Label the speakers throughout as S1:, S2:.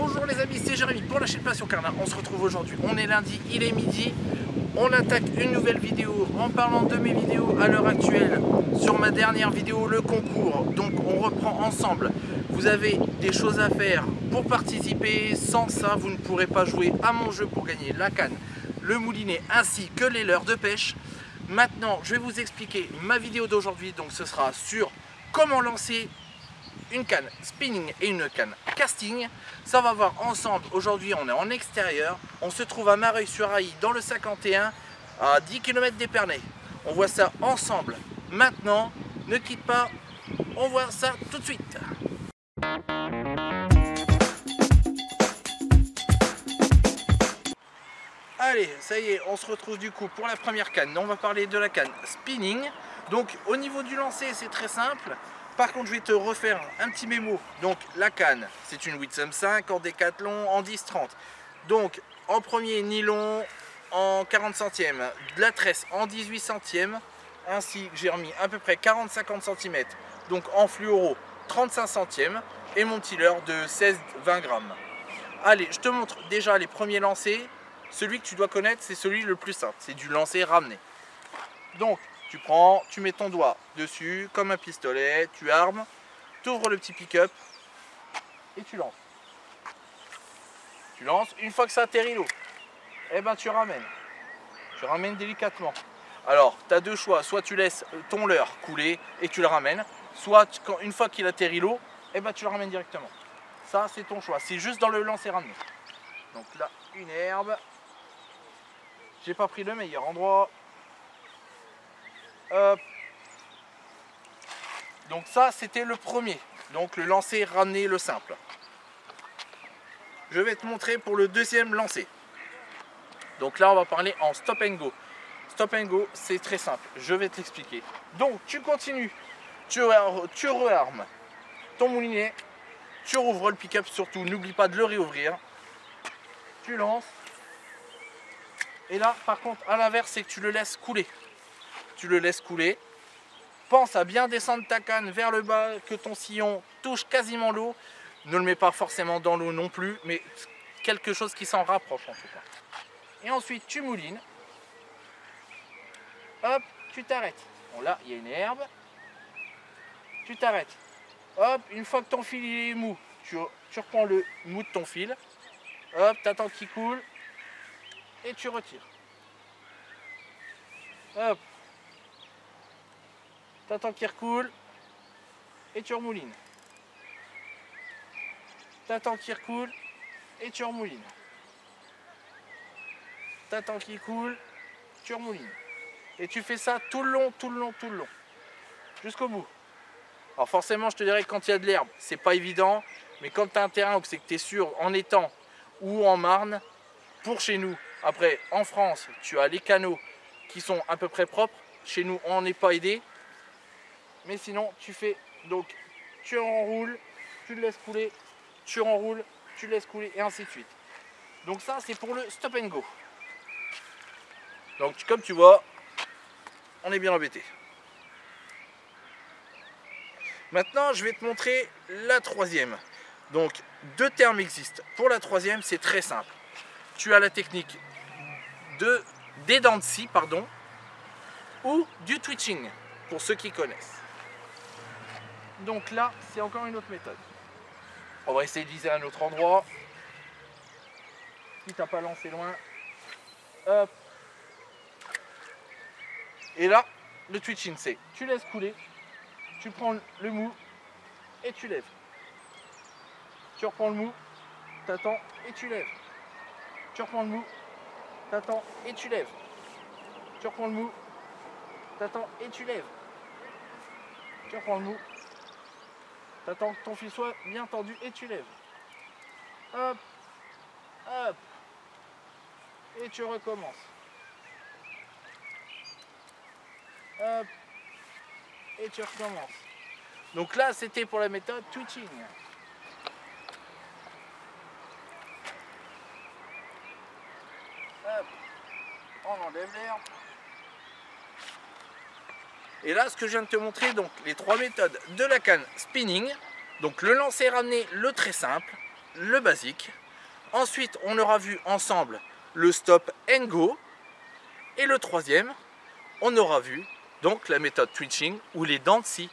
S1: Bonjour les amis, c'est Jérémy pour la chaîne Passion Carnat. On se retrouve aujourd'hui, on est lundi, il est midi. On attaque une nouvelle vidéo en parlant de mes vidéos à l'heure actuelle. Sur ma dernière vidéo, le concours. Donc on reprend ensemble. Vous avez des choses à faire pour participer. Sans ça, vous ne pourrez pas jouer à mon jeu pour gagner la canne, le moulinet ainsi que les leurres de pêche. Maintenant, je vais vous expliquer ma vidéo d'aujourd'hui. Donc ce sera sur comment lancer une canne spinning et une canne casting. Ça, on va voir ensemble. Aujourd'hui on est en extérieur, on se trouve à Mareuil-sur-Ailly dans le 51 à 10 km d'Épernay. On voit ça ensemble. Maintenant, ne quitte pas, on voit ça tout de suite. Allez, ça y est, on se retrouve du coup pour la première canne. On va parler de la canne spinning. Donc au niveau du lancer, c'est très simple. Par contre, je vais te refaire un petit mémo. Donc la canne, c'est une Witsum 5 en décathlon en 10-30. Donc en premier, nylon en 40 centièmes, de la tresse en 18 centièmes, ainsi que j'ai remis à peu près 40-50 cm, donc en fluoro 35 centièmes, et mon petit leurre de 16-20 grammes. Allez, je te montre déjà les premiers lancers. Celui que tu dois connaître, c'est celui le plus simple, c'est du lancer ramené. Donc tu prends, tu mets ton doigt dessus comme un pistolet, tu armes, tu ouvres le petit pick-up et tu lances. Tu lances, une fois que ça atterrit l'eau, eh ben tu ramènes. Tu ramènes délicatement. Alors, tu as deux choix, soit tu laisses ton leurre couler et tu le ramènes, soit une fois qu'il atterrit l'eau, eh ben tu le ramènes directement. Ça, c'est ton choix, c'est juste dans le lancer ramené. Donc là, une herbe. J'ai pas pris le meilleur endroit. Hop. Donc ça, c'était le premier. Donc le lancer ramené, le simple. Je vais te montrer pour le deuxième lancer. Donc là, on va parler en stop and go. Stop and go, c'est très simple. Je vais t'expliquer. Donc tu continues. Tu rearmes ton moulinet. Tu rouvres le pick-up surtout. N'oublie pas de le réouvrir. Tu lances. Et là, par contre, à l'inverse, c'est que tu le laisses couler. Tu le laisses couler. Pense à bien descendre ta canne vers le bas, que ton sillon touche quasiment l'eau. Ne le mets pas forcément dans l'eau non plus, mais quelque chose qui s'en rapproche en tout cas. Et ensuite, tu moulines. Hop, tu t'arrêtes. Bon, là, il y a une herbe. Tu t'arrêtes. Hop, une fois que ton fil est mou, tu reprends le mou de ton fil. Hop, tu attends qu'il coule. Et tu retires. Hop. Tu attends qu'il recoule. Et tu remoulines. Tu attends qu'il recoule. Et tu remoulines. Tu attends qu'il coule. Tu remoulines. Et tu fais ça tout le long, tout le long, tout le long. Jusqu'au bout. Alors forcément, je te dirais que quand il y a de l'herbe, c'est pas évident. Mais quand tu as un terrain où c'est que tu es sûr en étang ou en marne, pour chez nous, après en France, tu as les canaux qui sont à peu près propres. Chez nous, on n'est pas aidé. Mais sinon, tu fais, donc, tu enroules, tu le laisses couler, tu enroules, tu le laisses couler, et ainsi de suite. Donc ça, c'est pour le stop and go. Donc, comme tu vois, on est bien embêté. Maintenant, je vais te montrer la troisième. Donc, deux termes existent. Pour la troisième, c'est très simple. Tu as la technique des dents de scie, pardon, ou du twitching, pour ceux qui connaissent. Donc là, c'est encore une autre méthode. On va essayer de viser à un autre endroit. Si tu n'as pas lancé loin. Hop. Et là, le twitching, c'est tu laisses couler, tu prends le mou et tu lèves. Tu reprends le mou, tu attends et tu lèves. Tu reprends le mou, tu attends et tu lèves. Tu reprends le mou, tu attends et tu lèves. Tu reprends le mou. Tu attends que ton fil soit bien tendu et tu lèves. Hop, hop. Et tu recommences. Hop. Et tu recommences. Donc là, c'était pour la méthode twitching. Hop. On enlève l'herbe. Et là, ce que je viens de te montrer, donc les trois méthodes de la canne spinning. Donc le lancer ramené, le très simple. le basique. Ensuite, on aura vu ensemble le stop and go. Et le troisième, on aura vu donc la méthode twitching ou les dents de scie.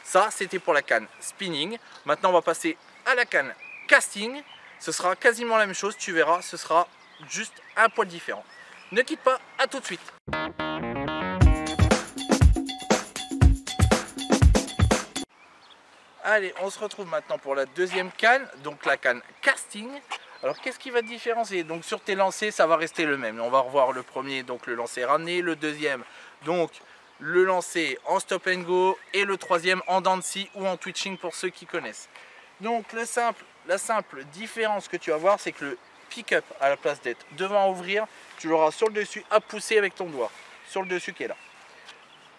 S1: Ça, c'était pour la canne spinning. Maintenant, on va passer à la canne casting. Ce sera quasiment la même chose, tu verras, ce sera juste un poil différent. Ne quitte pas, à tout de suite. Allez, on se retrouve maintenant pour la deuxième canne, donc la canne casting. Alors qu'est-ce qui va différencier? Donc sur tes lancers, ça va rester le même. On va revoir le premier, donc le lancer ramené, le deuxième, donc le lancer en stop and go, et le troisième en dents de scie ou en twitching pour ceux qui connaissent. Donc la simple différence que tu vas voir, c'est que le pick-up, à la place d'être devant à ouvrir, tu l'auras sur le dessus à pousser avec ton doigt, sur le dessus qui est là.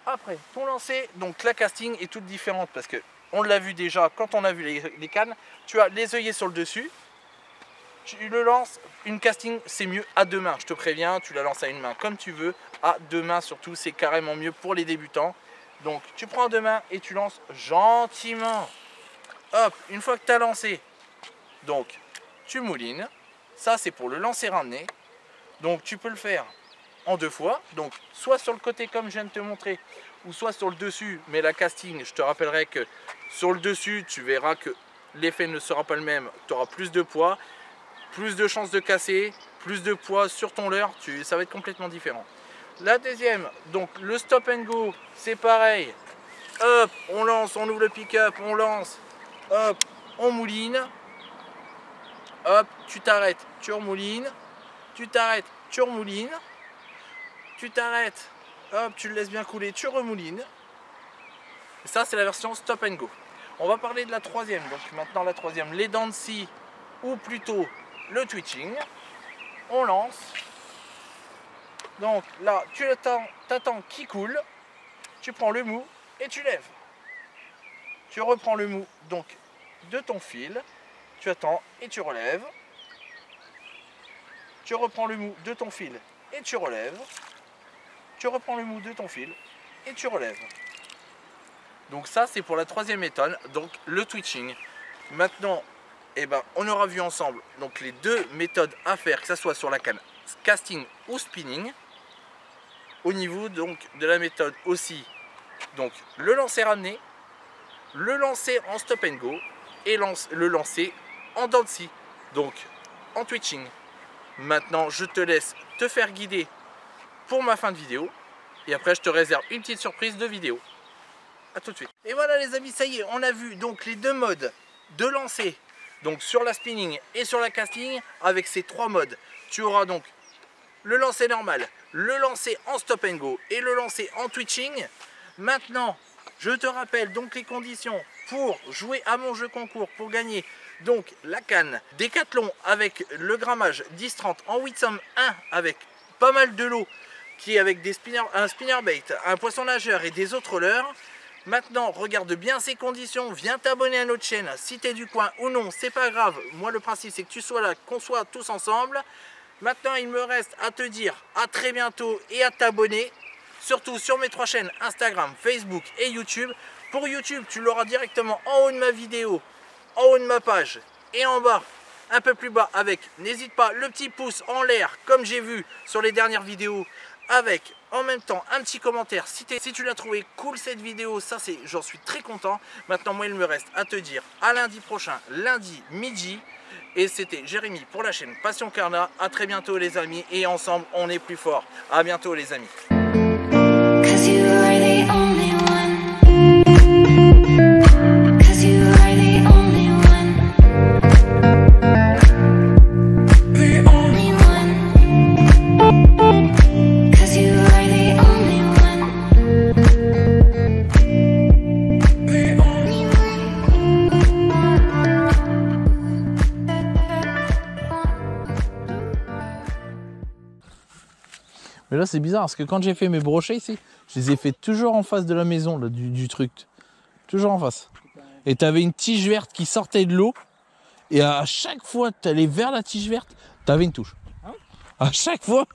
S1: Après, ton lancer, donc la casting est toute différente parce que on l'a vu déjà quand on a vu les cannes, tu as les œillets sur le dessus, tu le lances, une casting c'est mieux à deux mains, je te préviens, tu la lances à une main comme tu veux, à deux mains surtout, c'est carrément mieux pour les débutants. Donc tu prends deux mains et tu lances gentiment. Hop, une fois que tu as lancé, donc tu moulines, ça c'est pour le lancer ramené, donc tu peux le faire en deux fois, donc soit sur le côté comme je viens de te montrer, ou soit sur le dessus, mais la casting, je te rappellerai que sur le dessus, tu verras que l'effet ne sera pas le même, tu auras plus de poids, plus de chances de casser, plus de poids sur ton leurre, ça va être complètement différent. La deuxième, donc le stop and go, c'est pareil, hop, on lance, on ouvre le pick-up, on lance, hop, on mouline, hop, tu t'arrêtes, tu remoulines, tu t'arrêtes, tu remoulines, tu t'arrêtes, hop, tu le laisses bien couler, tu remoulines. Et ça, c'est la version stop and go. On va parler de la troisième. Donc maintenant, la troisième, les dents de scie, ou plutôt le twitching. On lance. Donc là, tu attends qu'il coule. Tu prends le mou et tu lèves. Tu reprends le mou donc de ton fil. Tu attends et tu relèves. Tu reprends le mou de ton fil et tu relèves. Tu reprends le mou de ton fil et tu relèves. Donc ça c'est pour la troisième méthode, donc le twitching. Maintenant, on aura vu ensemble donc les deux méthodes à faire, que ce soit sur la canne casting ou spinning. Au niveau donc de la méthode aussi, donc le lancer ramené, le lancer en stop and go et le lancer en dents de scie, donc en twitching. Maintenant je te laisse te faire guider pour ma fin de vidéo et après je te réserve une petite surprise de vidéo. A tout de suite. Et voilà les amis, ça y est, on a vu donc les deux modes de lancer, donc sur la spinning et sur la casting. Avec ces trois modes, tu auras donc le lancer normal, le lancer en stop and go et le lancer en twitching. Maintenant, je te rappelle donc les conditions pour jouer à mon jeu concours, pour gagner donc la canne Décathlon avec le grammage 10-30 en 8 somme 1 avec pas mal de lot, qui est avec un spinnerbait, un poisson nageur et des autres leurres. Maintenant, regarde bien ces conditions, viens t'abonner à notre chaîne, si tu es du coin ou non, c'est pas grave. Moi, le principe, c'est que tu sois là, qu'on soit tous ensemble. Maintenant, il me reste à te dire à très bientôt et à t'abonner, surtout sur mes trois chaînes Instagram, Facebook et YouTube. Pour YouTube, tu l'auras directement en haut de ma vidéo, en haut de ma page et en bas, un peu plus bas avec, n'hésite pas, le petit pouce en l'air, comme j'ai vu sur les dernières vidéos, avec en même temps un petit commentaire si tu l'as trouvé cool cette vidéo. Ça c'est, j'en suis très content. Maintenant moi il me reste à te dire à lundi prochain, lundi midi. Et c'était Jérémy pour la chaîne Passion Carna. À très bientôt les amis, et ensemble on est plus fort. À bientôt les amis.
S2: Mais là c'est bizarre parce que quand j'ai fait mes brochets ici, je les ai fait toujours en face de la maison là, du truc. Toujours en face. Et tu avais une tige verte qui sortait de l'eau. Et à chaque fois tu allais vers la tige verte, tu avais une touche. À chaque fois,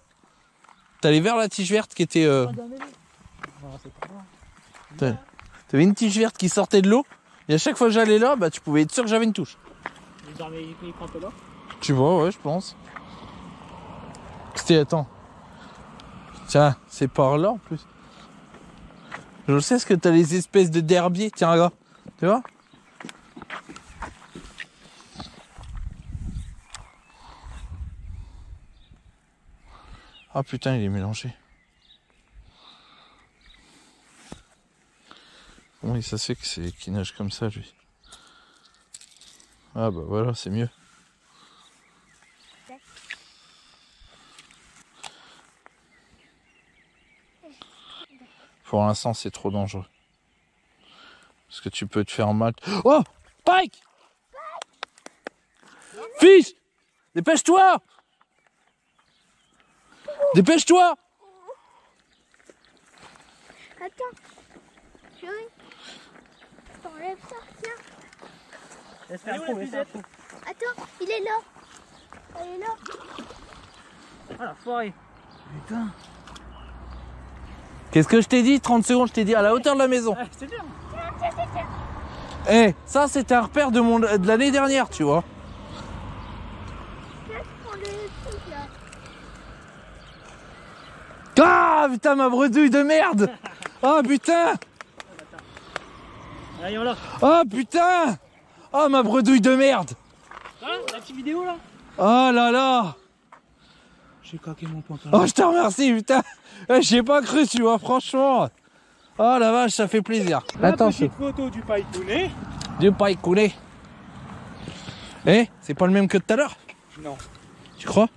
S2: tu allais vers la tige verte qui était... Tu avais une tige verte qui sortait de l'eau. Et à chaque fois que j'allais là, bah, tu pouvais être sûr que j'avais une touche.
S3: il prend là.
S2: Tu vois, ouais, je pense. C'était, attends. Tiens, c'est par là en plus. Je sais ce que t'as les espèces de derbiers. Tiens, regarde. Tu vois? Ah putain, il est mélangé. Oui, ça se fait que c'est qu'il nage comme ça, lui. Ah bah voilà, c'est mieux. Pour l'instant, c'est trop dangereux. Parce que tu peux te faire mal. Oh! Pike! Fiche! Dépêche-toi! Dépêche-toi!
S4: Attends. Je t'enlève ça, tiens.
S3: Laisse faire un trou, laisse faire un trou.
S4: Attends, il est là. Il est là.
S3: Ah la forêt. Putain.
S2: Qu'est-ce que je t'ai dit? 30 secondes, je t'ai dit à la hauteur de la maison.
S3: Ah, c'est bien.
S2: Eh, ça c'était un repère de l'année dernière, tu vois.
S4: Laisse prendre le truc là.
S2: Ah putain, ma bredouille de merde! Ah putain!
S3: Allez, on l'a.
S2: Ah putain! Ah ma bredouille de merde!
S3: Ah, la petite vidéo là.
S2: Oh là là!
S3: J'ai claqué mon pantalon.
S2: Oh je te remercie putain! Eh, j'y ai pas cru, tu vois, franchement! Oh la vache, ça fait plaisir!
S3: La
S2: Attention!
S3: petite photo du pailletoné.
S2: Du paille coulé! Eh, c'est pas le même que tout à l'heure?
S3: Non.
S2: Tu crois?